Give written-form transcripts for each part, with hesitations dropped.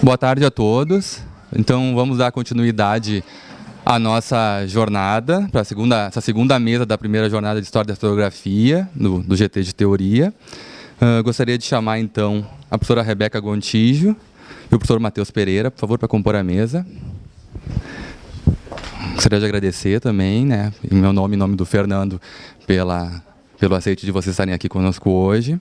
Boa tarde a todos. Então, vamos dar continuidade à nossa jornada, para essa segunda mesa da primeira jornada de História da Historiografia, do GT de Teoria. Gostaria de chamar, então, a professora Rebeca Gontijo e o professor Matheus Pereira, por favor, para compor a mesa. Gostaria de agradecer também, em meu nome e em nome do Fernando, pelo aceite de vocês estarem aqui conosco hoje.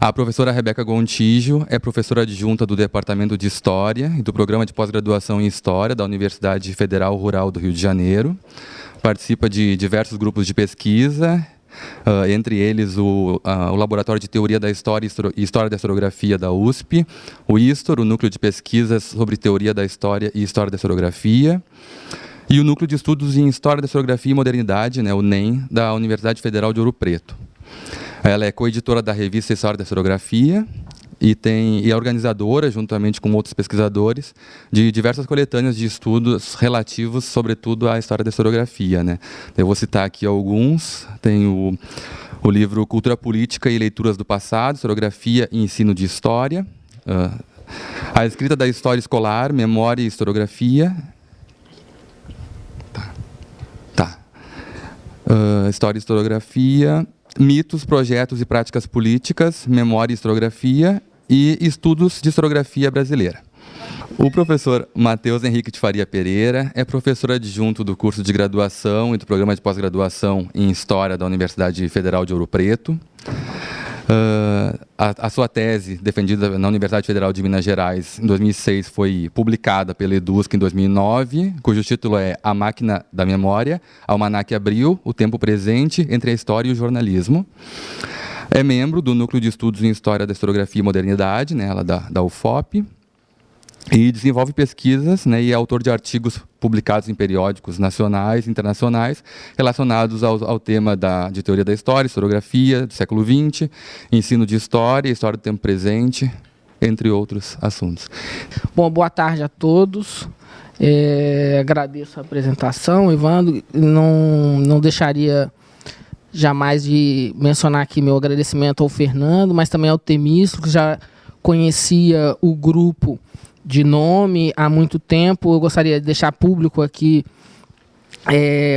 A professora Rebeca Gontijo é professora adjunta do Departamento de História e do Programa de Pós-Graduação em História da Universidade Federal Rural do Rio de Janeiro. Participa de diversos grupos de pesquisa, entre eles o Laboratório de Teoria da História e História da Historiografia da USP, o ISTOR, o Núcleo de Pesquisas sobre Teoria da História e História da Historiografia, e o Núcleo de Estudos em História da Historiografia e Modernidade, o NEM, da Universidade Federal de Ouro Preto. Ela é coeditora da revista História da Historiografia e é organizadora, juntamente com outros pesquisadores, de diversas coletâneas de estudos relativos, sobretudo, à história da historiografia. Eu vou citar aqui alguns. Tem o livro Cultura Política e Leituras do Passado, Historiografia e Ensino de História, A Escrita da História Escolar, Memória e Historiografia, História e Historiografia, Mitos, Projetos e Práticas Políticas, Memória e Historiografia e Estudos de Historiografia Brasileira. O professor Matheus Henrique de Faria Pereira é professor adjunto do curso de graduação e do programa de pós-graduação em História da Universidade Federal de Ouro Preto. A sua tese, defendida na Universidade Federal de Minas Gerais em 2006, foi publicada pela EDUSC em 2009, cujo título é A Máquina da Memória, Almanaque Abril, o Tempo Presente entre a História e o Jornalismo. É membro do Núcleo de Estudos em História da Historiografia e Modernidade, ela da UFOP, e desenvolve pesquisas e é autor de artigos publicados em periódicos nacionais e internacionais relacionados ao tema de teoria da história, historiografia do século XX, ensino de história, história do tempo presente, entre outros assuntos. Bom, boa tarde a todos. Agradeço a apresentação, Evandro. Não deixaria jamais de mencionar aqui meu agradecimento ao Fernando, mas também ao Temístoclo, que já conhecia o grupo de nome há muito tempo. Eu gostaria de deixar público aqui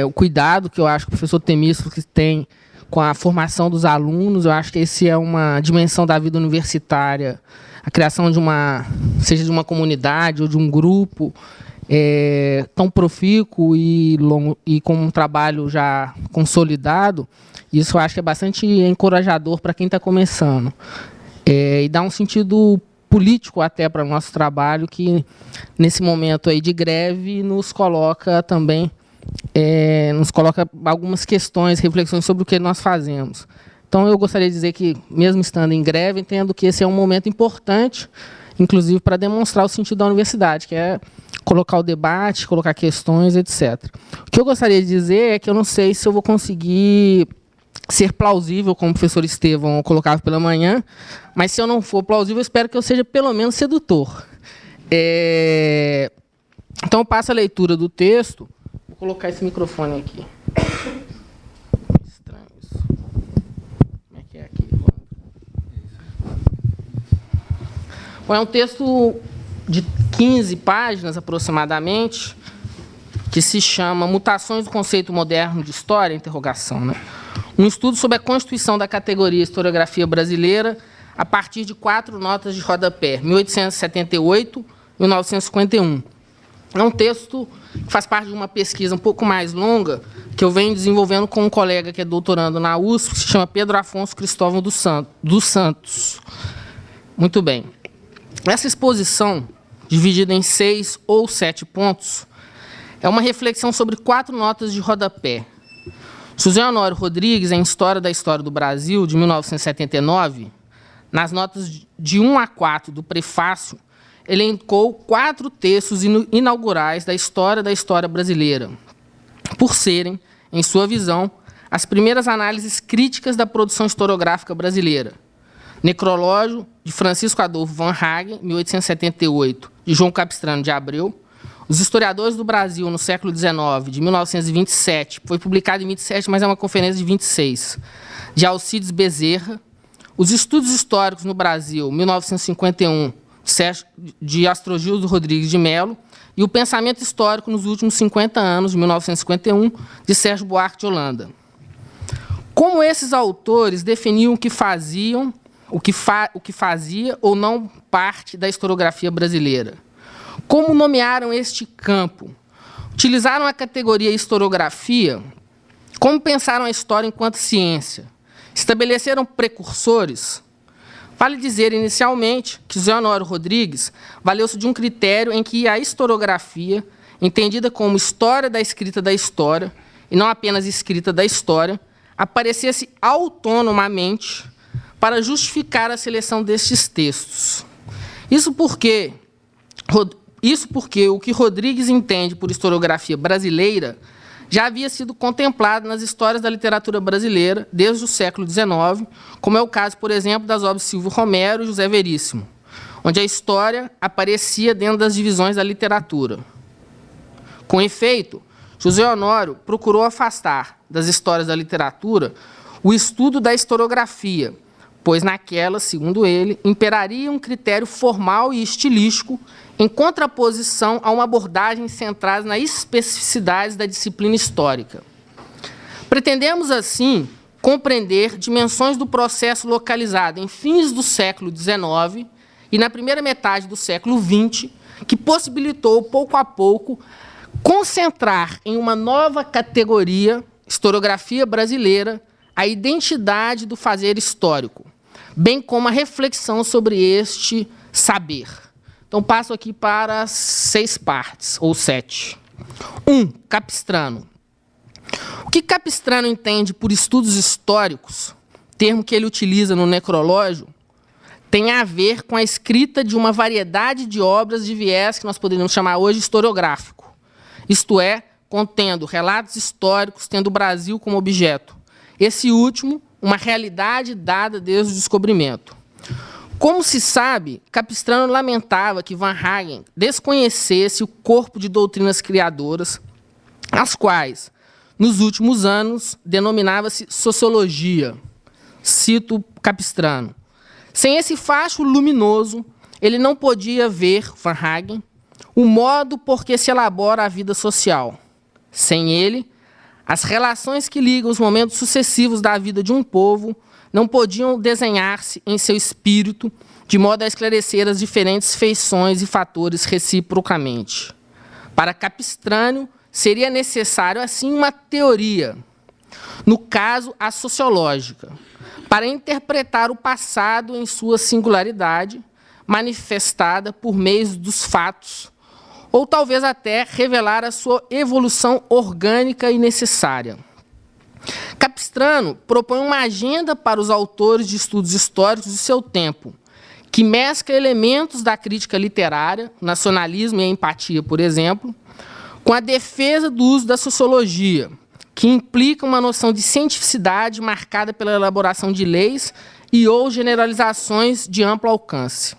o cuidado que eu acho que o professor Temístoclo tem com a formação dos alunos. Eu acho que esse é uma dimensão da vida universitária, a criação seja de uma comunidade ou de um grupo tão profícuo e com um trabalho já consolidado. Isso eu acho que é bastante encorajador para quem está começando. E dá um sentido político até para o nosso trabalho, que nesse momento aí de greve nos coloca também, algumas questões, reflexões sobre o que nós fazemos. Então eu gostaria de dizer que, mesmo estando em greve, entendo que esse é um momento importante, inclusive para demonstrar o sentido da universidade, que é colocar o debate, colocar questões, etc. O que eu gostaria de dizer é que eu não sei se eu vou conseguir ser plausível, como o professor Estevão colocava pela manhã, mas se eu não for plausível, eu espero que eu seja pelo menos sedutor. Então, eu passo a leitura do texto. Vou colocar esse microfone aqui. Estranho isso. Como é que é aqui? Bom, é um texto de 15 páginas, aproximadamente, que se chama Mutações do Conceito Moderno de História, interrogação, Um estudo sobre a constituição da categoria Historiografia Brasileira a partir de 4 notas de rodapé, 1878 e 1951. É um texto que faz parte de uma pesquisa um pouco mais longa que eu venho desenvolvendo com um colega que é doutorando na USP, que se chama Pedro Afonso Cristóvão dos Santos. Muito bem. Essa exposição, dividida em 6 ou 7 pontos, é uma reflexão sobre 4 notas de rodapé. José Honório Rodrigues, em História da História do Brasil, de 1979, nas notas de 1 a 4 do prefácio, elencou 4 textos inaugurais da história brasileira, por serem, em sua visão, as primeiras análises críticas da produção historiográfica brasileira. Necrológio, de Francisco Adolfo Van Hagen, 1878, de João Capistrano de Abreu, Os Historiadores do Brasil no Século XIX, de 1927, foi publicado em 27, mas é uma conferência de 26, de Alcides Bezerra. Os Estudos Históricos no Brasil, 1951, de Astrogildo Rodrigues de Mello, e O Pensamento Histórico nos Últimos 50 Anos, de 1951, de Sérgio Buarque de Holanda. Como esses autores definiam o que faziam, o que fazia ou não parte da historiografia brasileira? Como nomearam este campo? Utilizaram a categoria historiografia? Como pensaram a história enquanto ciência? Estabeleceram precursores? Vale dizer, inicialmente, que José Honório Rodrigues valeu-se de um critério em que a historiografia, entendida como história da escrita da história, e não apenas escrita da história, aparecesse autonomamente para justificar a seleção destes textos. Isso porque o que Rodrigues entende por historiografia brasileira já havia sido contemplado nas histórias da literatura brasileira desde o século XIX, como é o caso, por exemplo, das obras de Silvio Romero e José Veríssimo, onde a história aparecia dentro das divisões da literatura. Com efeito, José Honório procurou afastar das histórias da literatura o estudo da historiografia, pois naquela, segundo ele, imperaria um critério formal e estilístico em contraposição a uma abordagem centrada nas especificidades da disciplina histórica. Pretendemos, assim, compreender dimensões do processo localizado em fins do século XIX e na primeira metade do século XX, que possibilitou, pouco a pouco, concentrar em uma nova categoria, historiografia brasileira, a identidade do fazer histórico, bem como a reflexão sobre este saber. Então, passo aqui para 6 partes, ou 7. 1. Capistrano. O que Capistrano entende por estudos históricos, termo que ele utiliza no necrológio, tem a ver com a escrita de uma variedade de obras de viés que nós poderíamos chamar hoje historiográfico, isto é, contendo relatos históricos, tendo o Brasil como objeto. Esse último, uma realidade dada desde o descobrimento. Como se sabe, Capistrano lamentava que Van Hagen desconhecesse o corpo de doutrinas criadoras, as quais, nos últimos anos, denominava-se sociologia. Cito Capistrano. Sem esse facho luminoso, ele não podia ver, Van Hagen, o modo por que se elabora a vida social. Sem ele, as relações que ligam os momentos sucessivos da vida de um povo não podiam desenhar-se em seu espírito de modo a esclarecer as diferentes feições e fatores reciprocamente. Para Capistrano, seria necessário, assim, uma teoria, no caso, a sociológica, para interpretar o passado em sua singularidade, manifestada por meio dos fatos, ou talvez até revelar a sua evolução orgânica e necessária. Capistrano propõe uma agenda para os autores de estudos históricos de seu tempo, que mescla elementos da crítica literária, o nacionalismo e a empatia, por exemplo, com a defesa do uso da sociologia, que implica uma noção de cientificidade marcada pela elaboração de leis e ou generalizações de amplo alcance.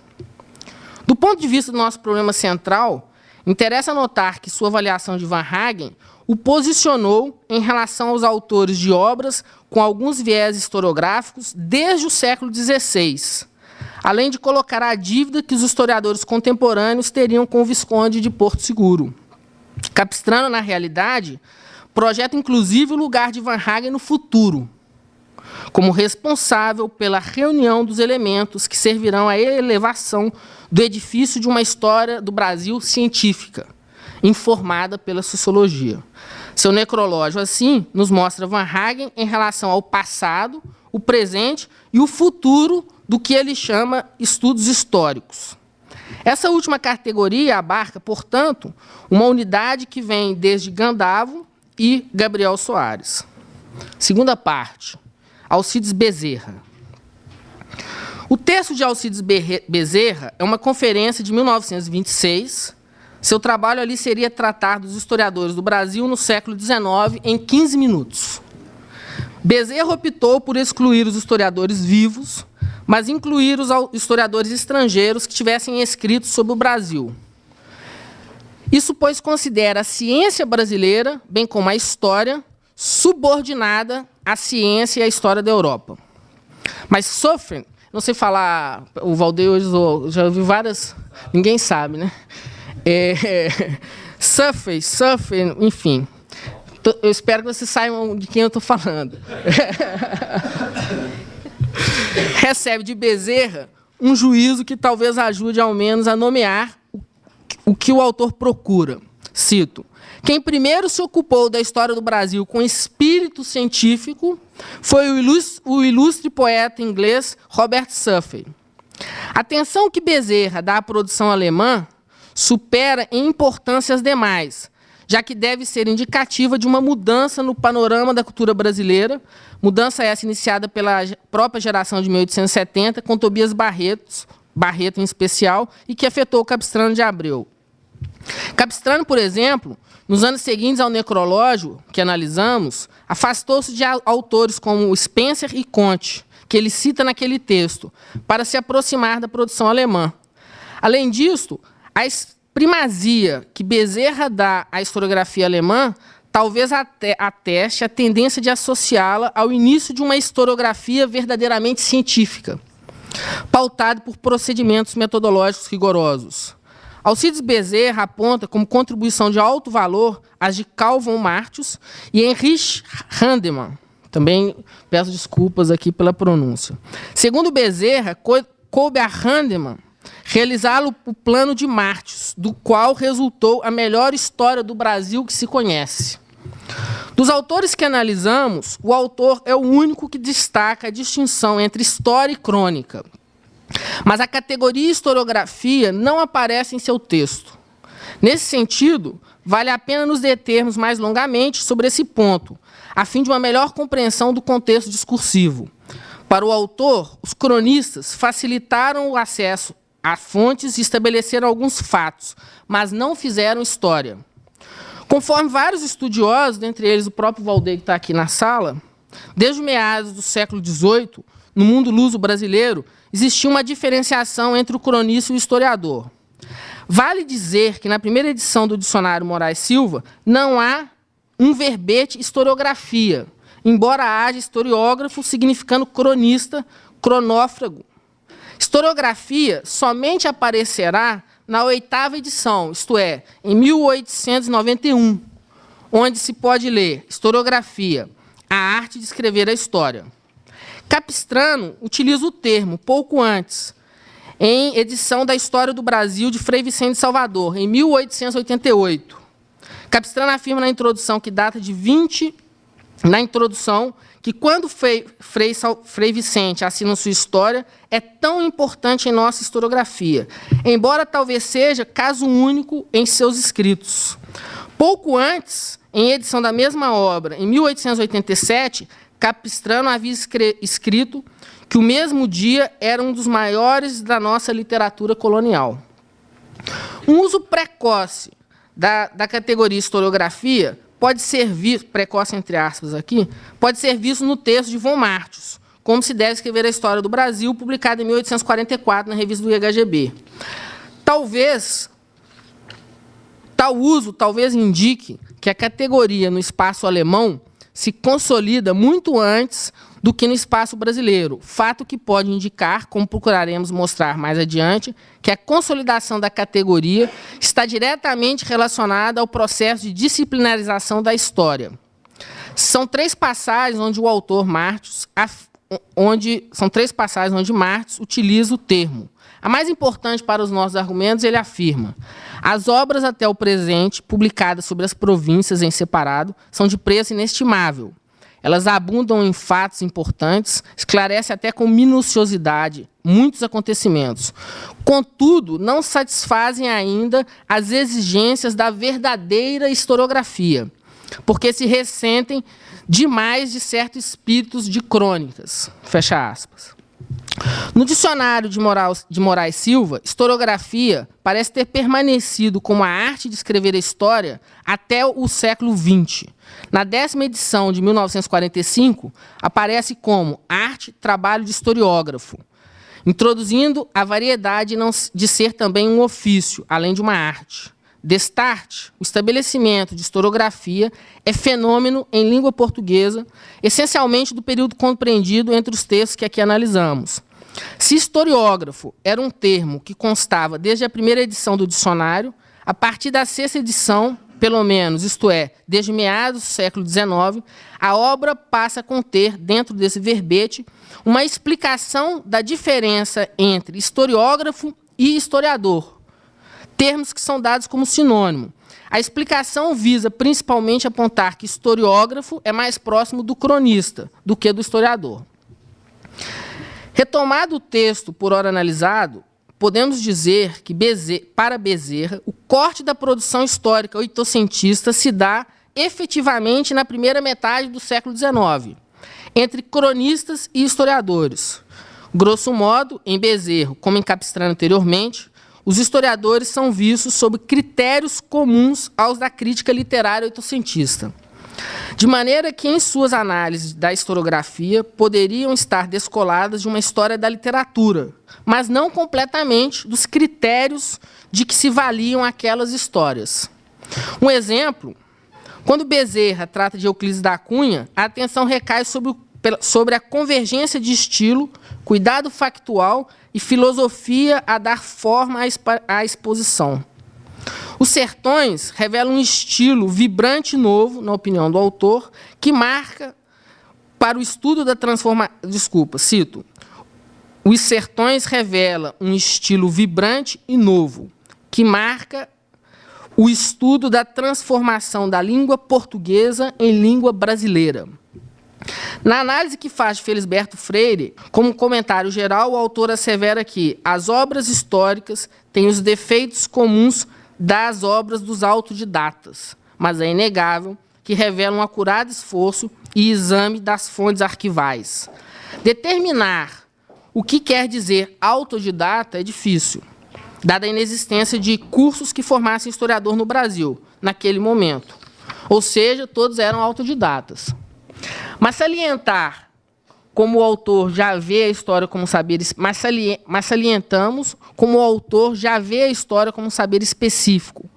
Do ponto de vista do nosso problema central, interessa notar que sua avaliação de Van Hagen o posicionou em relação aos autores de obras com alguns viés historiográficos desde o século XVI, além de colocar a dívida que os historiadores contemporâneos teriam com o Visconde de Porto Seguro. Capistrano, na realidade, projeta inclusive o lugar de Van Hagen no futuro, como responsável pela reunião dos elementos que servirão à elevação do edifício de uma história do Brasil científica, informada pela sociologia. Seu necrológio, assim, nos mostra Van Hagen em relação ao passado, o presente e o futuro do que ele chama estudos históricos. Essa última categoria abarca, portanto, uma unidade que vem desde Gandavo e Gabriel Soares. Segunda parte, Alcides Bezerra. O texto de Alcides Bezerra é uma conferência de 1926. Seu trabalho ali seria tratar dos historiadores do Brasil no século XIX em 15 minutos. Bezerra optou por excluir os historiadores vivos, mas incluir os historiadores estrangeiros que tivessem escrito sobre o Brasil. Isso, pois, considera a ciência brasileira, bem como a história, subordinada à ciência e à história da Europa. Mas Sophern não sei falar, o Valdeir hoje já ouvi várias, ninguém sabe, né? Surfer, enfim. Eu espero que vocês saibam de quem eu estou falando. Recebe de Bezerra um juízo que talvez ajude, ao menos, a nomear o que o autor procura. Cito: quem primeiro se ocupou da história do Brasil com espírito científico foi o ilustre poeta inglês Robert Surfer. A atenção que Bezerra dá à produção alemã supera em importância as demais, já que deve ser indicativa de uma mudança no panorama da cultura brasileira, mudança essa iniciada pela própria geração de 1870, com Tobias Barreto em especial, e que afetou Capistrano de Abreu. Capistrano, por exemplo, nos anos seguintes ao necrológio que analisamos, afastou-se de autores como Spencer e Comte, que ele cita naquele texto, para se aproximar da produção alemã. Além disso, a primazia que Bezerra dá à historiografia alemã talvez ateste a tendência de associá-la ao início de uma historiografia verdadeiramente científica, pautada por procedimentos metodológicos rigorosos. Alcides Bezerra aponta como contribuição de alto valor as de Karl von Martius e Heinrich Handemann. Também peço desculpas aqui pela pronúncia. Segundo Bezerra, coube a Handemann realizá-lo o plano de Martius, do qual resultou a melhor história do Brasil que se conhece. Dos autores que analisamos, o autor é o único que destaca a distinção entre história e crônica, mas a categoria historiografia não aparece em seu texto. Nesse sentido, vale a pena nos determos mais longamente sobre esse ponto, a fim de uma melhor compreensão do contexto discursivo. Para o autor, os cronistas facilitaram o acesso a fontes e estabeleceram alguns fatos, mas não fizeram história. Conforme vários estudiosos, dentre eles o próprio Valdeir, que está aqui na sala, desde meados do século XVIII, no mundo luso-brasileiro, existia uma diferenciação entre o cronista e o historiador. Vale dizer que, na primeira edição do Dicionário Moraes Silva, não há um verbete historiografia, embora haja historiógrafo significando cronista, cronófrago. Historiografia somente aparecerá na 8ª edição, isto é, em 1891, onde se pode ler historiografia, a arte de escrever a história. Capistrano utiliza o termo pouco antes, em edição da História do Brasil de Frei Vicente de Salvador, em 1888. Capistrano afirma na introdução que data de 20... Na introdução, que quando Frei Vicente assina sua história, é tão importante em nossa historiografia, embora talvez seja caso único em seus escritos. Pouco antes, em edição da mesma obra, em 1887, Capistrano havia escrito que o mesmo dia era um dos maiores da nossa literatura colonial. Um uso precoce da categoria historiografia pode ser visto, precoce entre aspas aqui, pode ser visto no texto de von Martius, Como se deve escrever a história do Brasil, publicado em 1844 na revista do IHGB. Tal uso talvez indique que a categoria no espaço alemão se consolida muito antes do que no espaço brasileiro, fato que pode indicar, como procuraremos mostrar mais adiante, que a consolidação da categoria está diretamente relacionada ao processo de disciplinarização da história. São três passagens onde o autor Martius, Martius utiliza o termo. A mais importante para os nossos argumentos, ele afirma: as obras até o presente, publicadas sobre as províncias em separado, são de preço inestimável. Elas abundam em fatos importantes, esclarecem até com minuciosidade muitos acontecimentos. Contudo, não satisfazem ainda as exigências da verdadeira historiografia, porque se ressentem demais de certos espíritos de crônicas. Fecha aspas. No dicionário de Moraes Silva, historiografia parece ter permanecido como a arte de escrever a história até o século XX. Na 10ª edição de 1945, aparece como arte, trabalho de historiógrafo, introduzindo a variedade de ser também um ofício, além de uma arte. Destarte, o estabelecimento de historiografia é fenômeno em língua portuguesa, essencialmente do período compreendido entre os textos que aqui analisamos. Se historiógrafo era um termo que constava desde a primeira edição do dicionário, a partir da sexta edição, pelo menos, isto é, desde meados do século XIX, a obra passa a conter, dentro desse verbete, uma explicação da diferença entre historiógrafo e historiador, termos que são dados como sinônimo. A explicação visa principalmente apontar que historiógrafo é mais próximo do cronista do que do historiador. Retomado o texto por ora analisado, podemos dizer que, para Bezerra, o corte da produção histórica oitocentista se dá efetivamente na primeira metade do século XIX, entre cronistas e historiadores. Grosso modo, em Bezerra, como em Capistrano anteriormente, os historiadores são vistos sob critérios comuns aos da crítica literária oitocentista, de maneira que, em suas análises da historiografia, poderiam estar descoladas de uma história da literatura, mas não completamente dos critérios de que se valiam aquelas histórias. Um exemplo, quando Bezerra trata de Euclides da Cunha, a atenção recai sobre a convergência de estilo, cuidado factual e filosofia a dar forma à exposição. Os Sertões revelam um estilo vibrante e novo, na opinião do autor, que marca para o estudo da transformação... Cito. Os Sertões revela um estilo vibrante e novo, que marca o estudo da transformação da língua portuguesa em língua brasileira. Na análise que faz de Felisberto Freire, como comentário geral, o autor assevera que as obras históricas têm os defeitos comuns das obras dos autodidatas, mas é inegável que revelam um acurado esforço e exame das fontes arquivais. Determinar o que quer dizer autodidata é difícil, dada a inexistência de cursos que formassem historiador no Brasil, naquele momento. Ou seja, todos eram autodidatas. Mas salientar como o autor já vê a história como saber, mas salientamos como o autor já vê a história como um saber específico.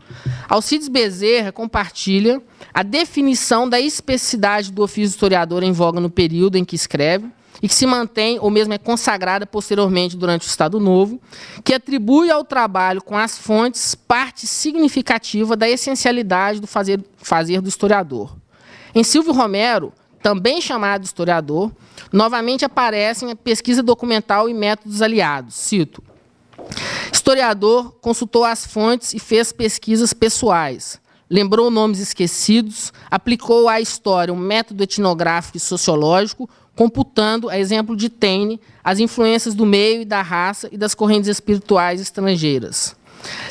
Alcides Bezerra compartilha a definição da especificidade do ofício historiador em voga no período em que escreve e que se mantém ou mesmo é consagrada posteriormente durante o Estado Novo, que atribui ao trabalho com as fontes parte significativa da essencialidade do fazer do historiador. Em Silvio Romero, também chamado historiador, novamente aparecem a pesquisa documental e métodos aliados. Cito: historiador consultou as fontes e fez pesquisas pessoais, lembrou nomes esquecidos, aplicou à história um método etnográfico e sociológico, computando, a exemplo de Taine, as influências do meio e da raça e das correntes espirituais estrangeiras.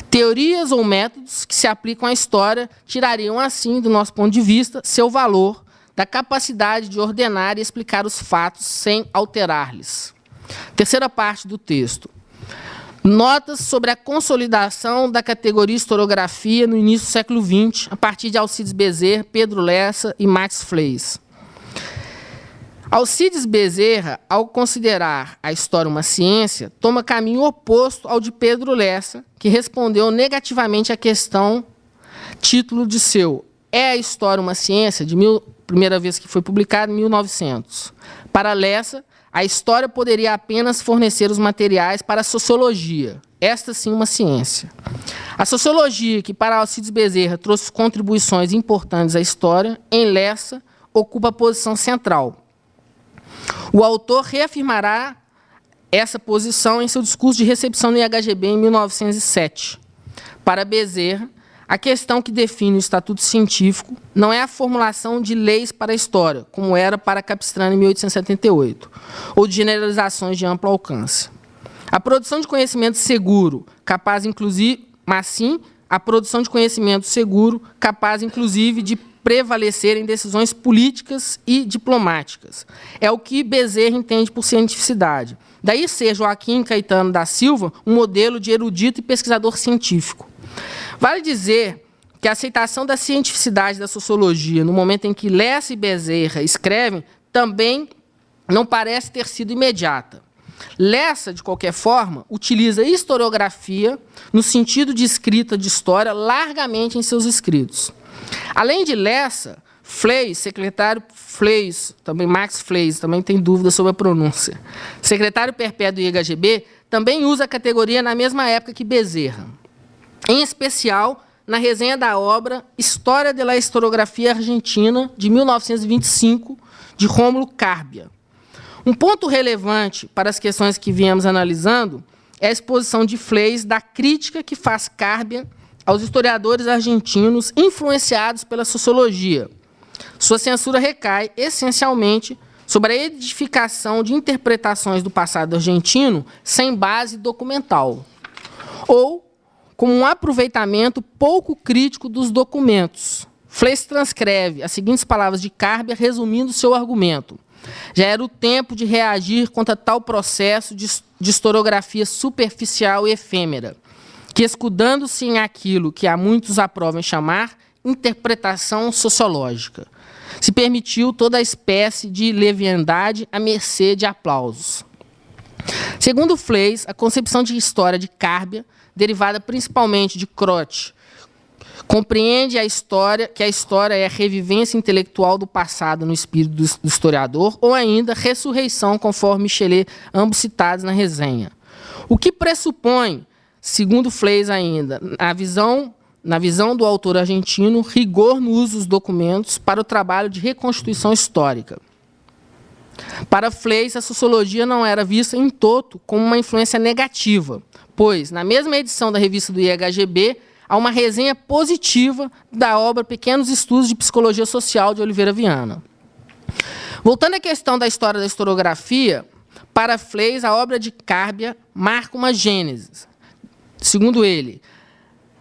Teorias ou métodos que se aplicam à história tirariam, assim, do nosso ponto de vista, seu valor da capacidade de ordenar e explicar os fatos sem alterar-lhes. Terceira parte do texto. Notas sobre a consolidação da categoria historiografia no início do século XX, a partir de Alcides Bezerra, Pedro Lessa e Max Fleis. Alcides Bezerra, ao considerar a história uma ciência, toma caminho oposto ao de Pedro Lessa, que respondeu negativamente à questão, título de seu É a História uma Ciência?, primeira vez que foi publicado, em 1900. Para Lessa, a história poderia apenas fornecer os materiais para a sociologia, esta sim uma ciência. A sociologia, que para Alcides Bezerra trouxe contribuições importantes à história, em Lessa, ocupa a posição central. O autor reafirmará essa posição em seu discurso de recepção no IHGB em 1907. Para Bezerra, a questão que define o estatuto científico não é a formulação de leis para a história, como era para Capistrano em 1878, ou de generalizações de amplo alcance. A produção de conhecimento seguro, capaz inclusive, mas sim a produção de conhecimento seguro, capaz inclusive de prevalecer em decisões políticas e diplomáticas. É o que Bezerra entende por cientificidade. Daí ser Joaquim Caetano da Silva um modelo de erudito e pesquisador científico. Vale dizer que a aceitação da cientificidade da sociologia, no momento em que Lessa e Bezerra escrevem, também não parece ter sido imediata. Lessa, de qualquer forma, utiliza historiografia no sentido de escrita de história largamente em seus escritos. Além de Lessa, Fleis, secretário Fleis, também Max Fleis, também tem dúvida sobre a pronúncia, secretário perpétuo do IHGB, também usa a categoria na mesma época que Bezerra, em especial na resenha da obra História de la Historiografia Argentina, de 1925, de Rômulo Carbia. Um ponto relevante para as questões que viemos analisando é a exposição de Fleis da crítica que faz Carbia aos historiadores argentinos influenciados pela sociologia. Sua censura recai, essencialmente, sobre a edificação de interpretações do passado argentino sem base documental, ou como um aproveitamento pouco crítico dos documentos. Fleis transcreve as seguintes palavras de Carbia, resumindo seu argumento. Já era o tempo de reagir contra tal processo de historiografia superficial e efêmera, que, escudando-se em aquilo que há muitos aprovam chamar interpretação sociológica, se permitiu toda a espécie de leviandade à mercê de aplausos. Segundo Fleis, a concepção de história de Carbia, derivada principalmente de Croce, compreende que a história é a revivência intelectual do passado no espírito do historiador, ou ainda ressurreição, conforme Michelet, ambos citados na resenha. O que pressupõe, segundo Fleis ainda, na visão do autor argentino, rigor no uso dos documentos para o trabalho de reconstituição histórica. Para Fleis, a sociologia não era vista em toto como uma influência negativa, pois, na mesma edição da revista do IHGB, há uma resenha positiva da obra Pequenos Estudos de Psicologia Social, de Oliveira Viana. Voltando à questão da história da historiografia, para Fleis, a obra de Carbia marca uma gênese. Segundo ele,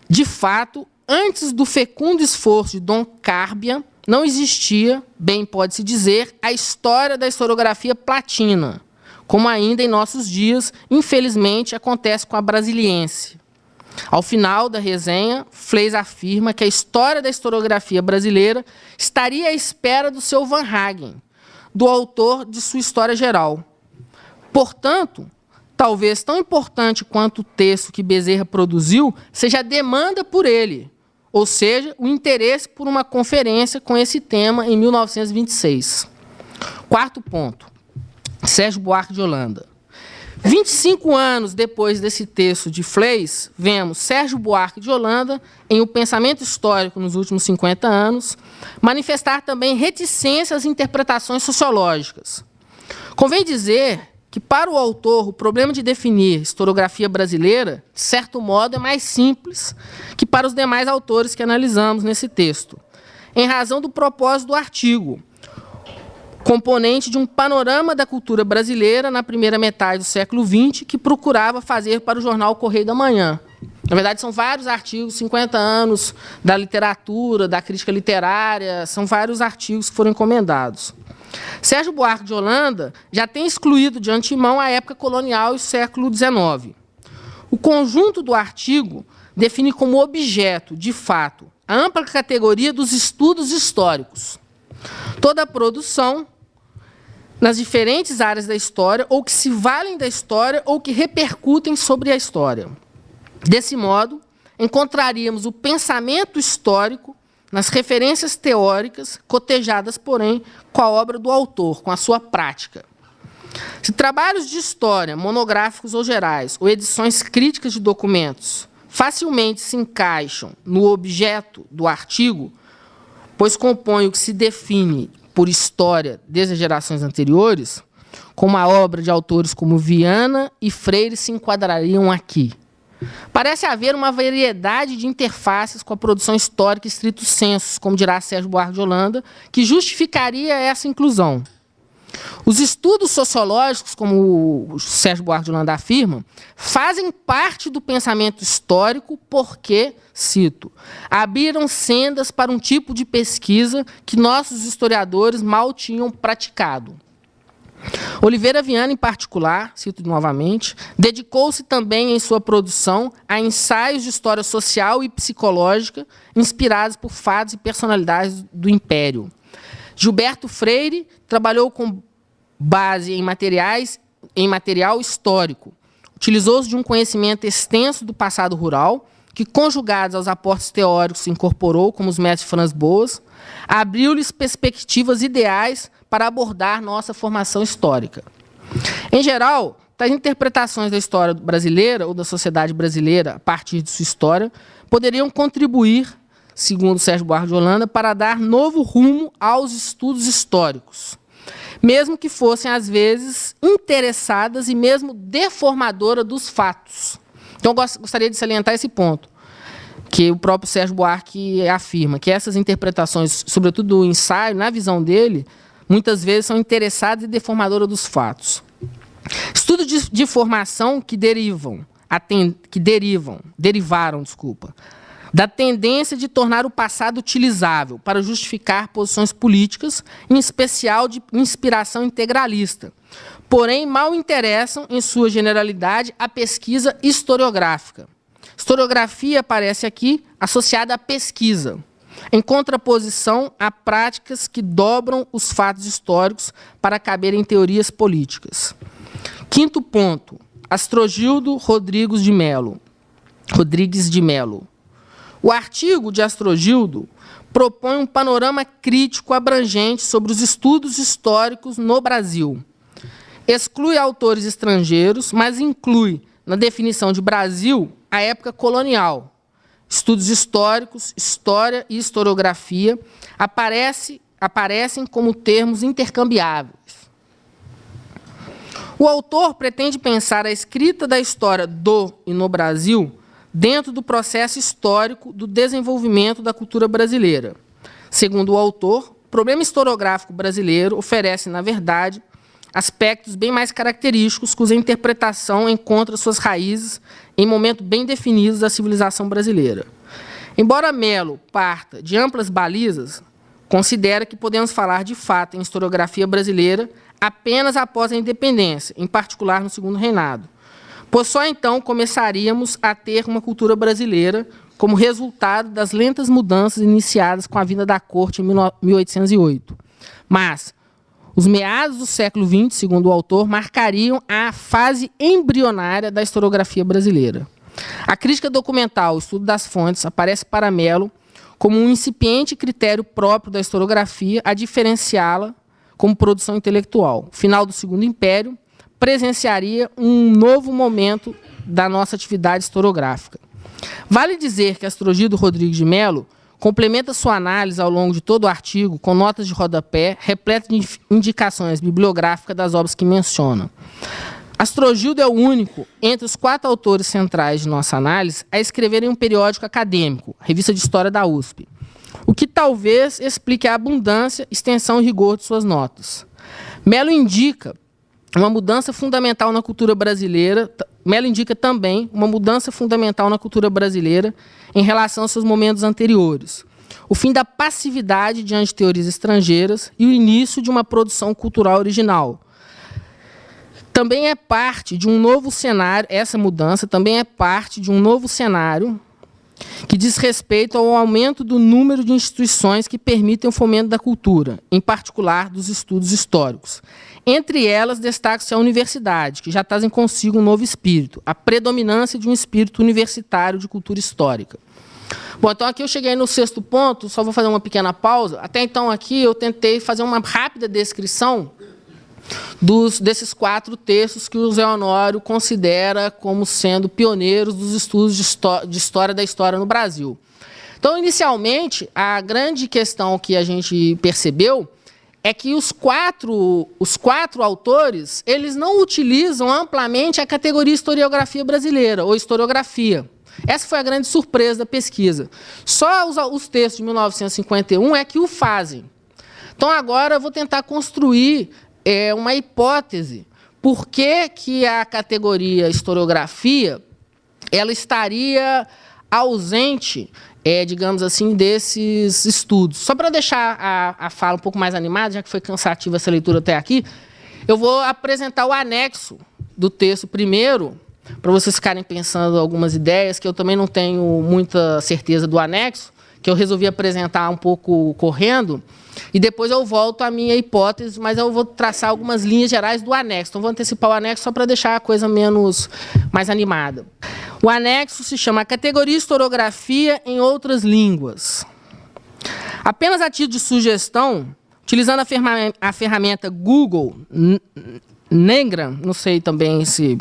de fato, antes do fecundo esforço de Dom Carbia, não existia, bem pode-se dizer, a história da historiografia platina, como ainda em nossos dias, infelizmente, acontece com a brasiliense. Ao final da resenha, Fleis afirma que a história da historiografia brasileira estaria à espera do seu Van Hagen, do autor de sua História Geral. Portanto, talvez tão importante quanto o texto que Bezerra produziu seja a demanda por ele, ou seja, o interesse por uma conferência com esse tema em 1926. Quarto ponto, Sérgio Buarque de Holanda. 25 anos depois desse texto de Fleis, vemos Sérgio Buarque de Holanda, em O Pensamento Histórico nos últimos 50 anos, manifestar também reticência às interpretações sociológicas. Convém dizer que, para o autor, o problema de definir historiografia brasileira, de certo modo, é mais simples que para os demais autores que analisamos nesse texto, em razão do propósito do artigo, componente de um panorama da cultura brasileira na primeira metade do século XX, que procurava fazer para o jornal Correio da Manhã. Na verdade, são vários artigos, 50 anos da literatura, da crítica literária, são vários artigos que foram encomendados. Sérgio Buarque de Holanda já tem excluído de antemão a época colonial e o século XIX. O conjunto do artigo define como objeto, de fato, a ampla categoria dos estudos históricos. Toda a produção nas diferentes áreas da história, ou que se valem da história, ou que repercutem sobre a história. Desse modo, encontraríamos o pensamento histórico nas referências teóricas, cotejadas, porém, com a obra do autor, com a sua prática. Se trabalhos de história, monográficos ou gerais, ou edições críticas de documentos, facilmente se encaixam no objeto do artigo, pois compõem o que se define por história desde as gerações anteriores, como a obra de autores como Viana e Freire se enquadrariam aqui. Parece haver uma variedade de interfaces com a produção histórica estrito sensu, como dirá Sérgio Buarque de Holanda, que justificaria essa inclusão. Os estudos sociológicos, como o Sérgio Buarque de Holanda afirma, fazem parte do pensamento histórico porque, cito, abriram sendas para um tipo de pesquisa que nossos historiadores mal tinham praticado. Oliveira Viana, em particular, cito novamente, dedicou-se também em sua produção a ensaios de história social e psicológica inspirados por fatos e personalidades do Império. Gilberto Freire trabalhou com base em material histórico. Utilizou-se de um conhecimento extenso do passado rural, que, conjugados aos aportes teóricos que incorporou, como os mestres Franz Boas, abriu-lhes perspectivas ideais para abordar nossa formação histórica. Em geral, tais interpretações da história brasileira ou da sociedade brasileira, a partir de sua história, poderiam contribuir, segundo Sérgio Buarque de Holanda, para dar novo rumo aos estudos históricos, mesmo que fossem, às vezes, interessadas e mesmo deformadoras dos fatos. Então, eu gostaria de salientar esse ponto, que o próprio Sérgio Buarque afirma, que essas interpretações, sobretudo do ensaio, na visão dele, muitas vezes são interessadas e deformadoras dos fatos. Estudos de formação que derivaram da tendência de tornar o passado utilizável para justificar posições políticas, em especial de inspiração integralista, porém mal interessam, em sua generalidade, a pesquisa historiográfica. Historiografia aparece aqui associada à pesquisa, em contraposição a práticas que dobram os fatos históricos para caberem em teorias políticas. Quinto ponto, Astrogildo Rodrigues de Melo. O artigo de Astrogildo propõe um panorama crítico abrangente sobre os estudos históricos no Brasil. Exclui autores estrangeiros, mas inclui, na definição de Brasil, a época colonial. Estudos históricos, história e historiografia aparecem como termos intercambiáveis. O autor pretende pensar a escrita da história do e no Brasil dentro do processo histórico do desenvolvimento da cultura brasileira. Segundo o autor, o problema historiográfico brasileiro oferece, na verdade, aspectos bem mais característicos cuja interpretação encontra suas raízes em momentos bem definidos da civilização brasileira. Embora Melo parta de amplas balizas, considera que podemos falar de fato em historiografia brasileira apenas após a independência, em particular no Segundo Reinado, pois só então começaríamos a ter uma cultura brasileira como resultado das lentas mudanças iniciadas com a vinda da corte em 1808. Mas os meados do século XX, segundo o autor, marcariam a fase embrionária da historiografia brasileira. A crítica documental, o estudo das fontes, aparece para Melo como um incipiente critério próprio da historiografia a diferenciá-la como produção intelectual. O final do Segundo Império presenciaria um novo momento da nossa atividade historiográfica. Vale dizer que Astrogildo Rodrigues de Melo complementa sua análise ao longo de todo o artigo com notas de rodapé, repletas de indicações bibliográficas das obras que menciona. Astrogildo é o único, entre os 4 autores centrais de nossa análise, a escrever em um periódico acadêmico, Revista de História da USP, o que talvez explique a abundância, extensão e rigor de suas notas. Melo indica uma mudança fundamental na cultura brasileira. Melo indica também uma mudança fundamental na cultura brasileira em relação aos seus momentos anteriores. O fim da passividade diante de teorias estrangeiras e o início de uma produção cultural original. Também é parte de um novo cenário, essa mudança também é parte de um novo cenário que diz respeito ao aumento do número de instituições que permitem o fomento da cultura, em particular dos estudos históricos. Entre elas, destaca-se a universidade, que já traz em consigo um novo espírito, a predominância de um espírito universitário de cultura histórica. Bom, então aqui eu cheguei no 6º ponto, só vou fazer uma pequena pausa. Até então aqui eu tentei fazer uma rápida descrição desses 4 textos que o Zé Honório considera como sendo pioneiros dos estudos de história da história no Brasil. Então, inicialmente, a grande questão que a gente percebeu é que os quatro autores, eles não utilizam amplamente a categoria historiografia brasileira, ou historiografia. Essa foi a grande surpresa da pesquisa. Só os textos de 1951 é que o fazem. Então, agora eu vou tentar construir uma hipótese por que a categoria historiografia ela estaria ausente, digamos assim, desses estudos. Só para deixar a fala um pouco mais animada, já que foi cansativa essa leitura até aqui, eu vou apresentar o anexo do texto primeiro, para vocês ficarem pensando algumas ideias, que eu também não tenho muita certeza do anexo, que eu resolvi apresentar um pouco correndo, e depois eu volto à minha hipótese, mas eu vou traçar algumas linhas gerais do anexo. Então, vou antecipar o anexo só para deixar a coisa mais animada. O anexo se chama Categoria Historiografia em Outras Línguas. Apenas a título de sugestão, utilizando a ferramenta Google Ngram, não sei também se...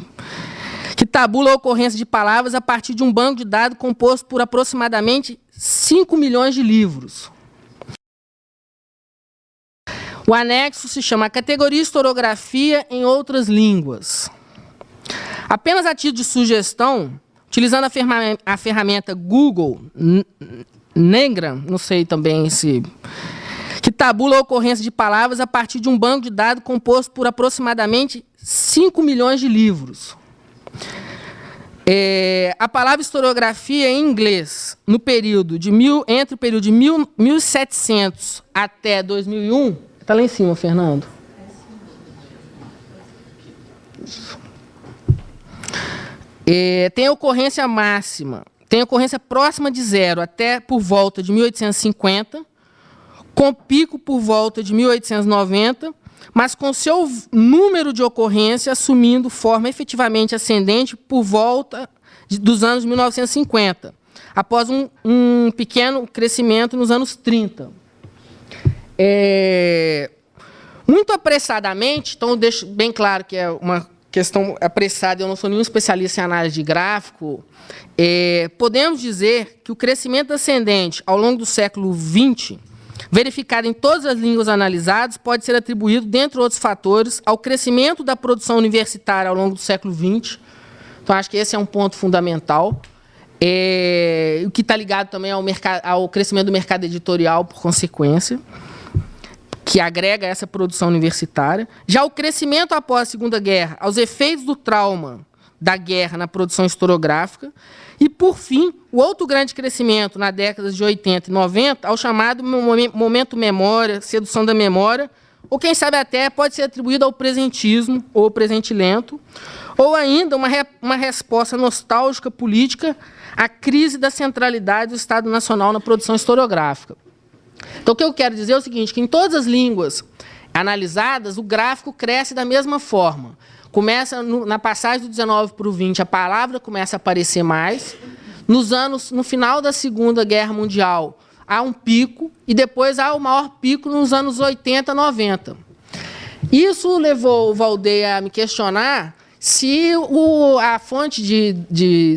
que tabula a ocorrência de palavras a partir de um banco de dados composto por aproximadamente 5 milhões de livros. O anexo se chama Categoria Historiografia em Outras Línguas. Apenas a título de sugestão, utilizando a ferramenta Google Ngram, não sei também se... que tabula a ocorrência de palavras a partir de um banco de dados composto por aproximadamente 5 milhões de livros. A palavra historiografia em inglês, no período entre o período de 1700 até 2001, está lá em cima, Fernando. Tem ocorrência máxima, tem ocorrência próxima de zero até por volta de 1850, com pico por volta de 1890, mas com seu número de ocorrência assumindo forma efetivamente ascendente por volta dos anos 1950, após um pequeno crescimento nos anos 30. Muito apressadamente, então eu deixo bem claro que é uma questão apressada, eu não sou nenhum especialista em análise de gráfico, podemos dizer que o crescimento ascendente ao longo do século XX, verificado em todas as línguas analisadas, pode ser atribuído, dentre outros fatores, ao crescimento da produção universitária ao longo do século XX. Então, acho que esse é um ponto fundamental. O que está ligado também ao crescimento do mercado editorial, por consequência, que agrega essa produção universitária. Já o crescimento após a Segunda Guerra, aos efeitos do trauma da guerra na produção historiográfica. E, por fim, o outro grande crescimento na década de 80 e 90, ao chamado momento memória, sedução da memória, ou, quem sabe até, pode ser atribuído ao presentismo, ou presente lento, ou ainda uma resposta nostálgica política à crise da centralidade do Estado Nacional na produção historiográfica. Então, o que eu quero dizer é o seguinte, que em todas as línguas analisadas, o gráfico cresce da mesma forma. Começa na passagem do 19 para o 20, a palavra começa a aparecer mais. No final da Segunda Guerra Mundial, há um pico, e depois há o maior pico nos anos 80, 90. Isso levou o Valdeir a me questionar se a fonte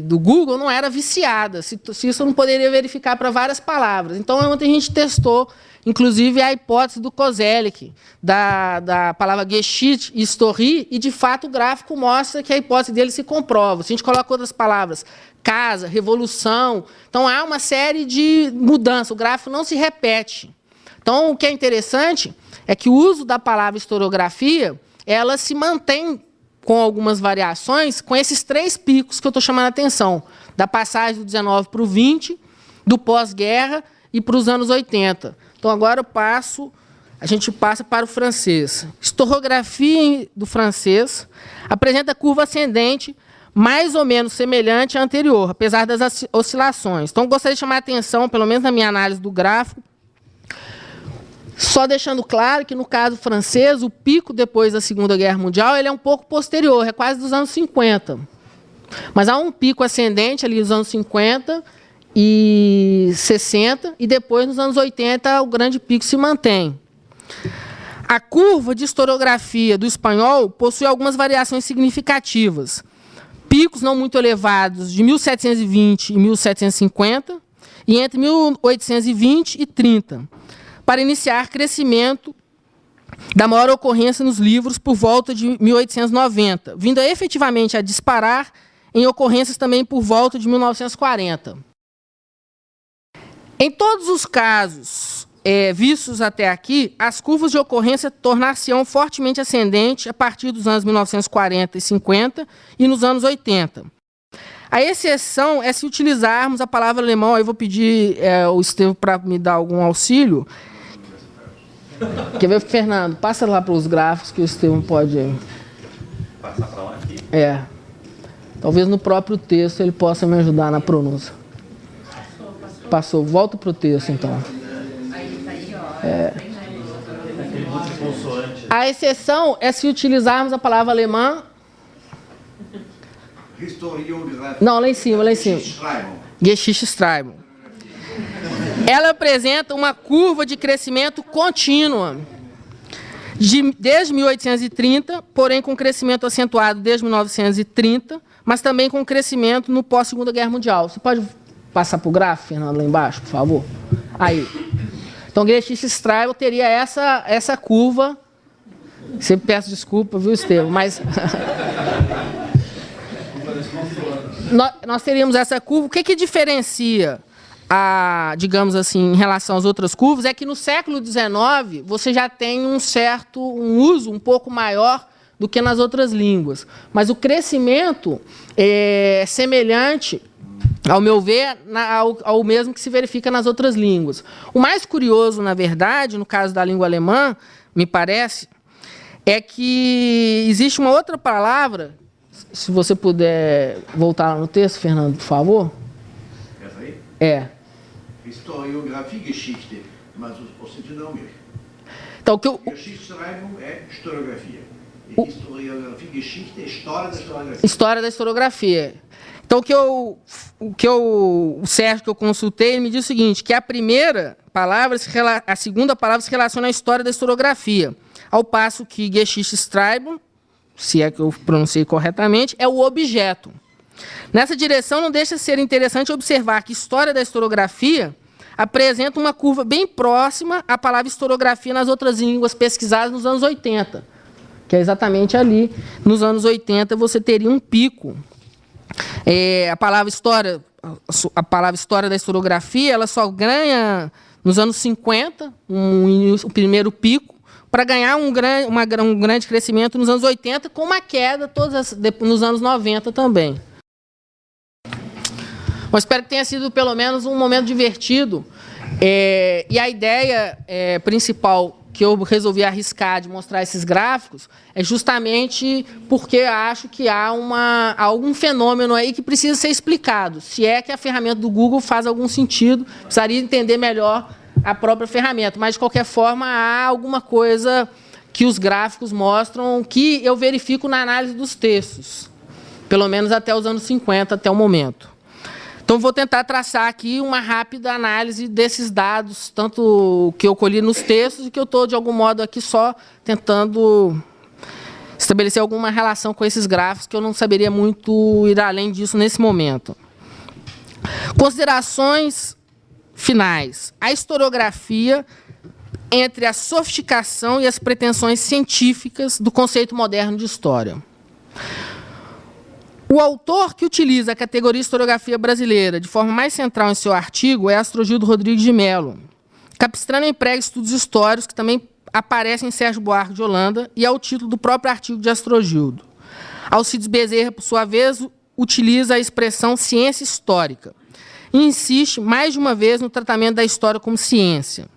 do Google não era viciada, se isso não poderia verificar para várias palavras. Então, ontem a gente testou, inclusive, a hipótese do Kozelik, da palavra Geschichte e Story, e, de fato, o gráfico mostra que a hipótese dele se comprova. Se a gente coloca outras palavras, casa, revolução, então há uma série de mudanças, o gráfico não se repete. Então, o que é interessante é que o uso da palavra historiografia, ela se mantém com algumas variações, com esses 3 picos que eu estou chamando a atenção, da passagem do 19 para o 20, do pós-guerra e para os anos 80. Então, agora a gente passa para o francês. Historiografia do francês apresenta curva ascendente mais ou menos semelhante à anterior, apesar das oscilações. Então, gostaria de chamar a atenção, pelo menos na minha análise do gráfico, só deixando claro que, no caso francês, o pico depois da Segunda Guerra Mundial ele é um pouco posterior, é quase dos anos 50. Mas há um pico ascendente ali nos anos 50 e 60, e depois, nos anos 80, o grande pico se mantém. A curva de historiografia do espanhol possui algumas variações significativas. Picos não muito elevados de 1720 e 1750, e entre 1820 e 30. Para iniciar crescimento da maior ocorrência nos livros por volta de 1890, vindo efetivamente a disparar em ocorrências também por volta de 1940. Em todos os casos vistos até aqui, as curvas de ocorrência tornar-se-ão fortemente ascendentes a partir dos anos 1940 e 50 e nos anos 80. A exceção é se utilizarmos a palavra alemão, aí eu vou pedir o Estevam para me dar algum auxílio. Quer ver, Fernando? Passa lá para os gráficos que o Estevam pode... Passar para lá aqui? Talvez no próprio texto ele possa me ajudar na pronúncia. Passou. Volta para o texto, então. Aí, tá aí, ó. Multiconsoante. A exceção é se utilizarmos a palavra alemã... Não, lá em cima, lá em cima. Geschichtsschreibung. Ela apresenta uma curva de crescimento contínua, desde 1830, porém com crescimento acentuado desde 1930, mas também com crescimento no pós-Segunda Guerra Mundial. Você pode passar para o gráfico, Fernando, lá embaixo, por favor? Aí. Então, Geschichtsschreibung teria essa curva. Sempre peço desculpa, viu, Estevam? Mas... nós teríamos essa curva. O que diferencia, digamos assim, em relação às outras curvas, é que no século XIX você já tem um uso um pouco maior do que nas outras línguas. Mas o crescimento é semelhante, ao meu ver, ao mesmo que se verifica nas outras línguas. O mais curioso, na verdade, no caso da língua alemã, me parece, é que existe uma outra palavra. Se você puder voltar lá no texto, Fernando, por favor. Essa aí? É. Historiografia e Geschichte, mas o sentido é o mesmo. Então, Geschichtsschreibung é historiografia. Historiografia e Geschichte é história da historiografia. História da historiografia. Então, o Sérgio que eu consultei, ele me disse o seguinte, que a segunda palavra se relaciona à história da historiografia, ao passo que Geschichtsschreibung, se é que eu pronunciei corretamente, é o objeto. Nessa direção, não deixa de ser interessante observar que história da historiografia apresenta uma curva bem próxima à palavra historiografia nas outras línguas pesquisadas nos anos 80, que é exatamente ali. Nos anos 80, você teria um pico. A palavra história da historiografia, ela só ganha nos anos 50, o primeiro pico, para ganhar um grande crescimento nos anos 80, com uma queda nos anos 90 também. Eu espero que tenha sido, pelo menos, um momento divertido. E a ideia principal que eu resolvi arriscar de mostrar esses gráficos é justamente porque acho que há algum fenômeno aí que precisa ser explicado. Se é que a ferramenta do Google faz algum sentido, precisaria entender melhor a própria ferramenta, mas, de qualquer forma, há alguma coisa que os gráficos mostram que eu verifico na análise dos textos, pelo menos até os anos 50, até o momento. Então, vou tentar traçar aqui uma rápida análise desses dados, tanto que eu colhi nos textos e que eu estou, de algum modo, aqui só tentando estabelecer alguma relação com esses gráficos, que eu não saberia muito ir além disso nesse momento. Considerações finais. A historiografia entre a sofisticação e as pretensões científicas do conceito moderno de história. O autor que utiliza a categoria historiografia brasileira de forma mais central em seu artigo é Astrogildo Rodrigues de Mello. Capistrano emprega estudos históricos que também aparecem em Sérgio Buarque de Holanda e é o título do próprio artigo de Astrogildo. Alcides Bezerra, por sua vez, utiliza a expressão ciência histórica e insiste, mais de uma vez, no tratamento da história como ciência.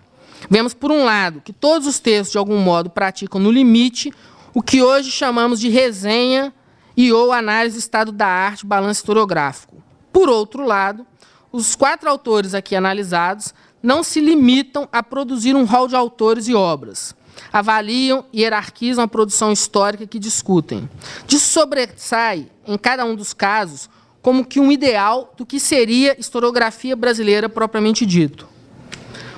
Vemos, por um lado, que todos os textos, de algum modo, praticam, no limite, o que hoje chamamos de resenha e ou análise do estado da arte, balanço historiográfico. Por outro lado, os 4 autores aqui analisados não se limitam a produzir um rol de autores e obras. Avaliam e hierarquizam a produção histórica que discutem. Disso sobressai, em cada um dos casos, como que um ideal do que seria historiografia brasileira propriamente dito.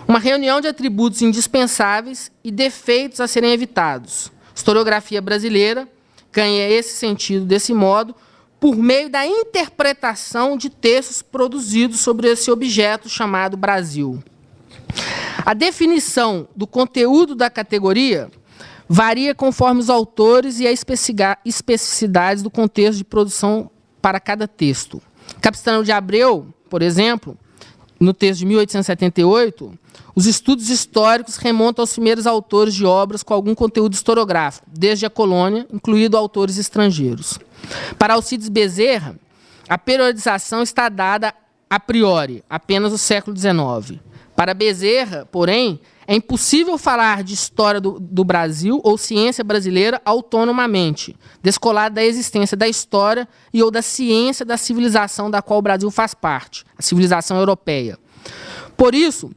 Uma reunião de atributos indispensáveis e defeitos a serem evitados. Historiografia brasileira ganha esse sentido, desse modo, por meio da interpretação de textos produzidos sobre esse objeto chamado Brasil. A definição do conteúdo da categoria varia conforme os autores e as especificidades do contexto de produção para cada texto. Capistrano de Abreu, por exemplo, no texto de 1878, os estudos históricos remontam aos primeiros autores de obras com algum conteúdo historiográfico, desde a colônia, incluindo autores estrangeiros. Para Alcides Bezerra, a periodização está dada a priori, apenas no século XIX. Para Bezerra, porém, é impossível falar de história do Brasil ou ciência brasileira autonomamente, descolada da existência da história e ou da ciência da civilização da qual o Brasil faz parte, a civilização europeia. Por isso,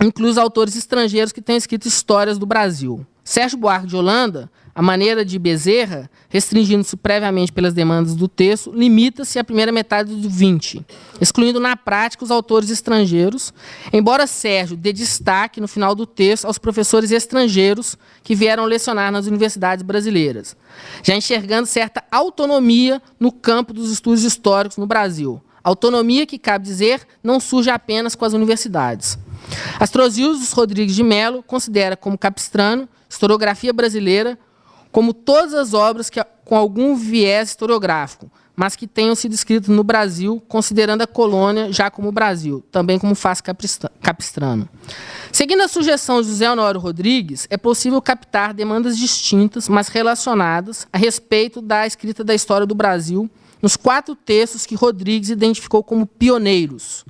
inclui os autores estrangeiros que têm escrito histórias do Brasil. Sérgio Buarque de Holanda, a maneira de Bezerra, restringindo-se previamente pelas demandas do texto, limita-se à primeira metade do XX, excluindo na prática os autores estrangeiros, embora Sérgio dê destaque no final do texto aos professores estrangeiros que vieram lecionar nas universidades brasileiras, já enxergando certa autonomia no campo dos estudos históricos no Brasil. Autonomia que, cabe dizer, não surge apenas com as universidades. Astrozildo Rodrigues de Mello considera como Capistrano, historiografia brasileira, como todas as obras com algum viés historiográfico, mas que tenham sido escritas no Brasil, considerando a colônia já como Brasil, também como faz Capistrano. Seguindo a sugestão de José Honório Rodrigues, é possível captar demandas distintas, mas relacionadas, a respeito da escrita da história do Brasil, nos 4 textos que Rodrigues identificou como pioneiros,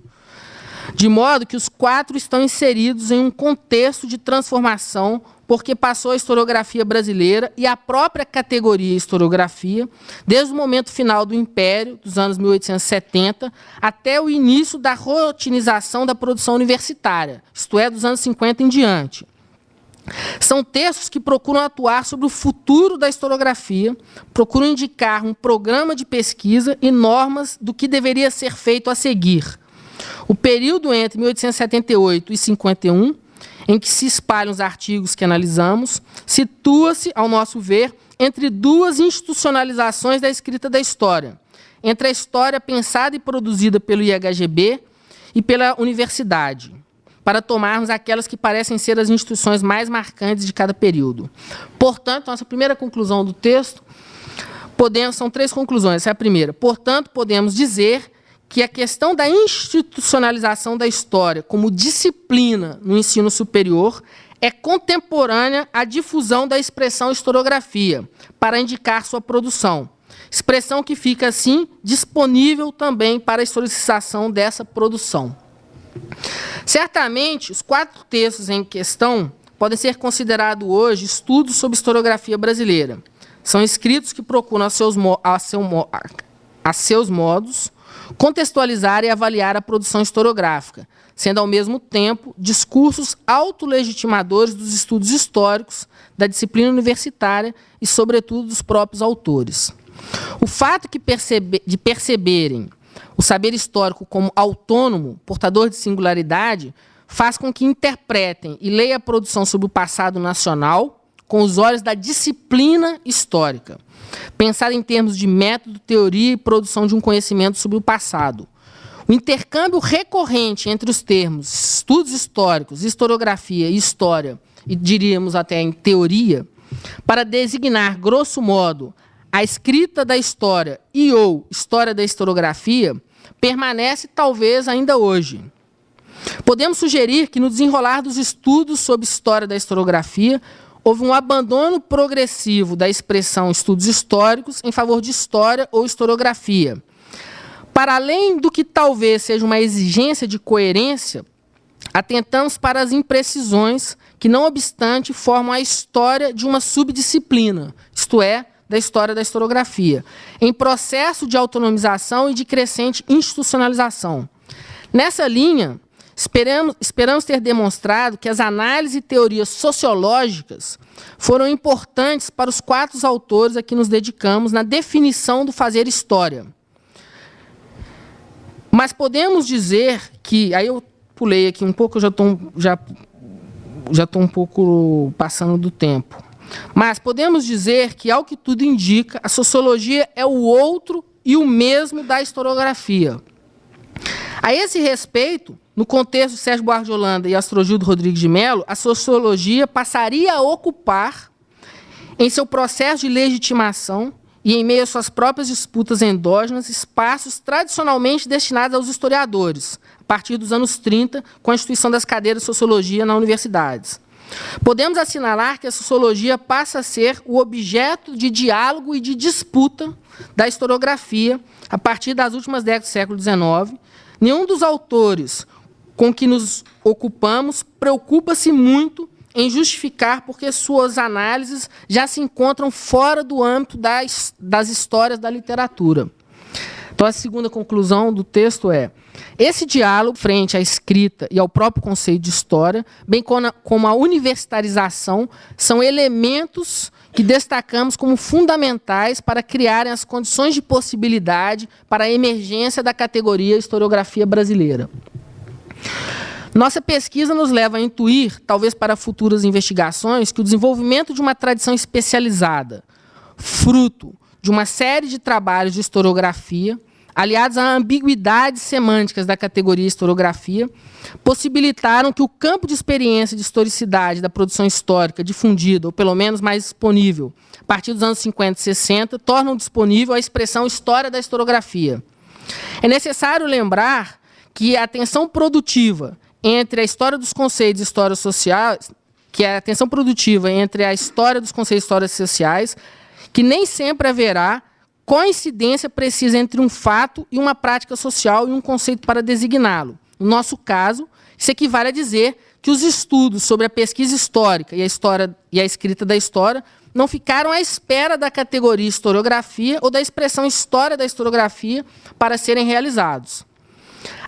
de modo que os 4 estão inseridos em um contexto de transformação, porque passou a historiografia brasileira e a própria categoria historiografia, desde o momento final do Império, dos anos 1870, até o início da rotinização da produção universitária, isto é, dos anos 50 em diante. São textos que procuram atuar sobre o futuro da historiografia, procuram indicar um programa de pesquisa e normas do que deveria ser feito a seguir. O período entre 1878 e 51, em que se espalham os artigos que analisamos, situa-se, ao nosso ver, entre 2 institucionalizações da escrita da história, entre a história pensada e produzida pelo IHGB e pela universidade, para tomarmos aquelas que parecem ser as instituições mais marcantes de cada período. Portanto, nossa primeira conclusão do texto, são 3 conclusões. Essa é a primeira. Portanto, podemos dizer que a questão da institucionalização da história como disciplina no ensino superior é contemporânea à difusão da expressão historiografia, para indicar sua produção. Expressão que fica, assim, disponível também para a historicização dessa produção. Certamente, os 4 textos em questão podem ser considerados hoje estudos sobre historiografia brasileira. São escritos que procuram, a seus modos, contextualizar e avaliar a produção historiográfica, sendo, ao mesmo tempo, discursos autolegitimadores dos estudos históricos, da disciplina universitária e, sobretudo, dos próprios autores. O fato de perceberem o saber histórico como autônomo, portador de singularidade, faz com que interpretem e leiam a produção sobre o passado nacional com os olhos da disciplina histórica, pensar em termos de método, teoria e produção de um conhecimento sobre o passado. O intercâmbio recorrente entre os termos estudos históricos, historiografia e história, e diríamos até em teoria, para designar, grosso modo, a escrita da história e ou história da historiografia, permanece talvez ainda hoje. Podemos sugerir que no desenrolar dos estudos sobre história da historiografia, houve um abandono progressivo da expressão estudos históricos em favor de história ou historiografia. Para além do que talvez seja uma exigência de coerência, atentamos para as imprecisões que, não obstante, formam a história de uma subdisciplina, isto é, da história da historiografia, em processo de autonomização e de crescente institucionalização. Nessa linha, esperamos ter demonstrado que as análises e teorias sociológicas foram importantes para os 4 autores a que nos dedicamos na definição do fazer história. Mas podemos dizer que... Aí eu pulei aqui um pouco, eu já estou um pouco passando do tempo. Mas podemos dizer que, ao que tudo indica, a sociologia é o outro e o mesmo da historiografia. A esse respeito, no contexto de Sérgio Buarque de Holanda e Astrogildo Rodrigues de Mello, a sociologia passaria a ocupar, em seu processo de legitimação e em meio às suas próprias disputas endógenas, espaços tradicionalmente destinados aos historiadores, a partir dos anos 30, com a instituição das cadeiras de sociologia nas universidades. Podemos assinalar que a sociologia passa a ser o objeto de diálogo e de disputa da historiografia a partir das últimas décadas do século XIX. Nenhum dos autores com que nos ocupamos preocupa-se muito em justificar porque suas análises já se encontram fora do âmbito das histórias da literatura. Então, a segunda conclusão do texto é: Esse diálogo, frente à escrita e ao próprio conceito de história, bem como a universitarização, são elementos que destacamos como fundamentais para criarem as condições de possibilidade para a emergência da categoria historiografia brasileira. Nossa pesquisa nos leva a intuir, talvez para futuras investigações, que o desenvolvimento de uma tradição especializada, fruto de uma série de trabalhos de historiografia, aliados a ambiguidades semânticas da categoria historiografia, possibilitaram que o campo de experiência de historicidade da produção histórica difundida, ou pelo menos mais disponível, a partir dos anos 50 e 60, tornam disponível a expressão história da historiografia. É necessário lembrar que a tensão produtiva entre a história dos conceitos de história social, que é a tensão produtiva entre a história dos conceitos de histórias sociais, que nem sempre haverá coincidência precisa entre um fato e uma prática social e um conceito para designá-lo. No nosso caso, isso equivale a dizer que os estudos sobre a pesquisa histórica e a escrita da história não ficaram à espera da categoria historiografia ou da expressão história da historiografia para serem realizados.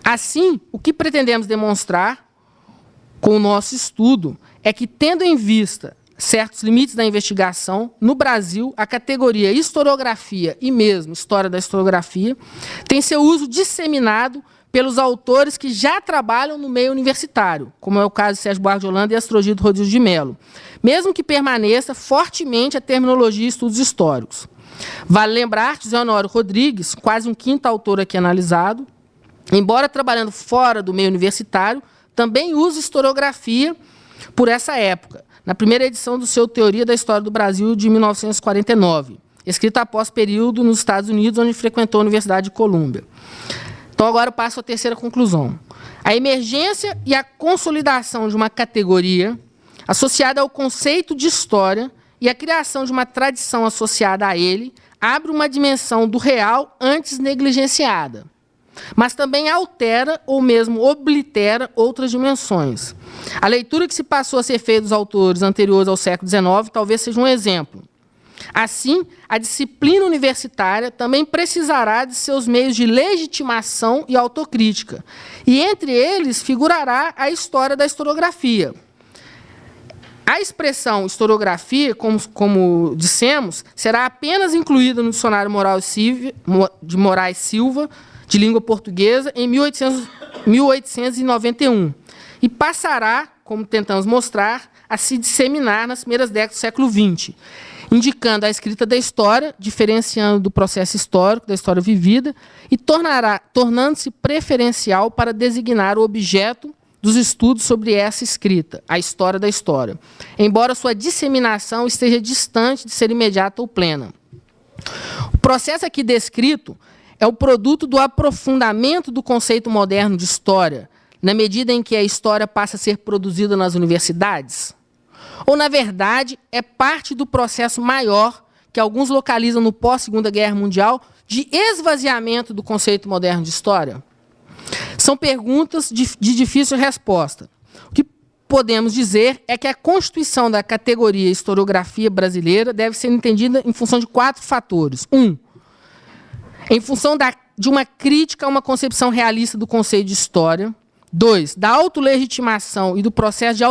Assim, o que pretendemos demonstrar com o nosso estudo é que, tendo em vista certos limites da investigação, no Brasil, a categoria historiografia e mesmo história da historiografia tem seu uso disseminado pelos autores que já trabalham no meio universitário, como é o caso de Sérgio Buarque de Holanda e Astrogildo Rodrigues de Mello, mesmo que permaneça fortemente a terminologia e estudos históricos. Vale lembrar que José Honório Rodrigues, quase um quinto autor aqui analisado, embora trabalhando fora do meio universitário, também usa historiografia por essa época, na primeira edição do seu Teoria da História do Brasil, de 1949, escrita após período nos Estados Unidos, onde frequentou a Universidade de Colômbia. Então, agora eu passo à terceira conclusão. A emergência e a consolidação de uma categoria associada ao conceito de história e a criação de uma tradição associada a ele abre uma dimensão do real antes negligenciada, mas também altera ou mesmo oblitera outras dimensões. A leitura que se passou a ser feita dos autores anteriores ao século XIX talvez seja um exemplo. Assim, a disciplina universitária também precisará de seus meios de legitimação e autocrítica, e entre eles figurará a história da historiografia. A expressão historiografia, como dissemos, será apenas incluída no Dicionário de Moraes Silva, de língua portuguesa, em 1891, e passará, como tentamos mostrar, a se disseminar nas primeiras décadas do século XX, indicando a escrita da história, diferenciando do processo histórico, da história vivida, e tornando-se preferencial para designar o objeto dos estudos sobre essa escrita, a história da história, embora sua disseminação esteja distante de ser imediata ou plena. O processo aqui descrito é o produto do aprofundamento do conceito moderno de história, na medida em que a história passa a ser produzida nas universidades? Ou, na verdade, é parte do processo maior que alguns localizam no pós-Segunda Guerra Mundial de esvaziamento do conceito moderno de história? São perguntas de difícil resposta. O que podemos dizer é que a constituição da categoria historiografia brasileira deve ser entendida em função de 4 fatores. 1. Em função de uma crítica a uma concepção realista do conceito de história. 2. Da autolegitimação e do processo de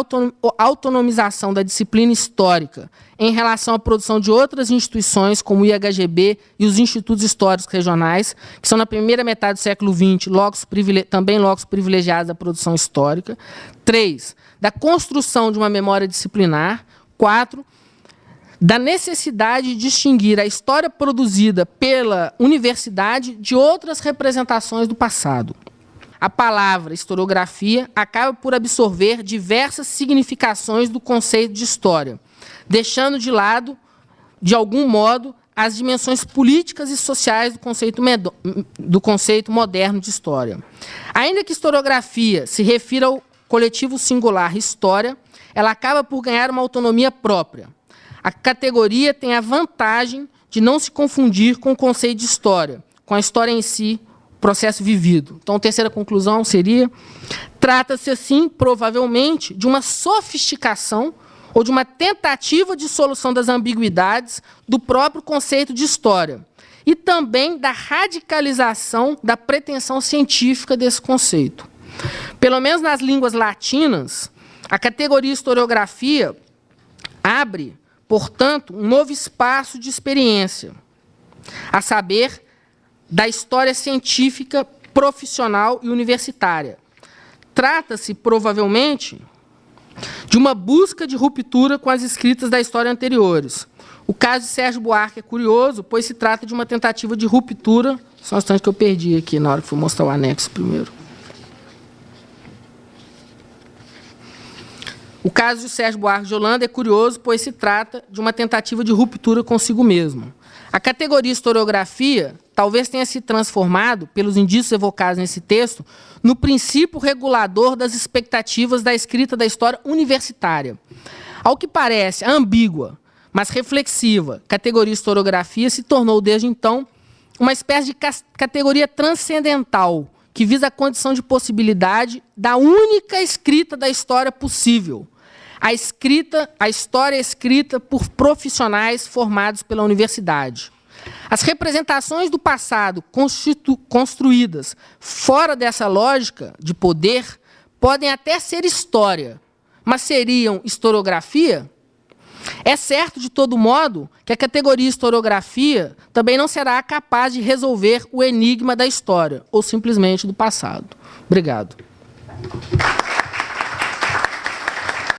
autonomização da disciplina histórica em relação à produção de outras instituições, como o IHGB e os institutos históricos regionais, que são, na primeira metade do século XX, também locos privilegiados da produção histórica. 3. Da construção de uma memória disciplinar. 4. Da necessidade de distinguir a história produzida pela universidade de outras representações do passado. A palavra historiografia acaba por absorver diversas significações do conceito de história, deixando de lado, de algum modo, as dimensões políticas e sociais do conceito moderno de história. Ainda que historiografia se refira ao coletivo singular história, ela acaba por ganhar uma autonomia própria. A categoria tem a vantagem de não se confundir com o conceito de história, com a história em si, processo vivido. Então, a terceira conclusão seria: trata-se, assim, provavelmente, de uma sofisticação ou de uma tentativa de solução das ambiguidades do próprio conceito de história, e também da radicalização da pretensão científica desse conceito. Pelo menos nas línguas latinas, a categoria historiografia abre, portanto, um novo espaço de experiência, a saber, da história científica, profissional e universitária. Trata-se, provavelmente, de uma busca de ruptura com as escritas da história anteriores. O caso de Sérgio Buarque é curioso, pois se trata de uma tentativa de ruptura. Só um instante que eu perdi aqui na hora que fui mostrar o anexo primeiro. O caso de Sérgio Buarque de Holanda é curioso, pois se trata de uma tentativa de ruptura consigo mesmo. A categoria historiografia talvez tenha se transformado, pelos indícios evocados nesse texto, no princípio regulador das expectativas da escrita da história universitária. Ao que parece, a ambígua, mas reflexiva, categoria historiografia se tornou, desde então, uma espécie de categoria transcendental, que visa a condição de possibilidade da única escrita da história possível, a história escrita por profissionais formados pela universidade. As representações do passado construídas fora dessa lógica de poder podem até ser história, mas seriam historiografia? É certo, de todo modo, que a categoria historiografia também não será capaz de resolver o enigma da história, ou simplesmente do passado. Obrigado.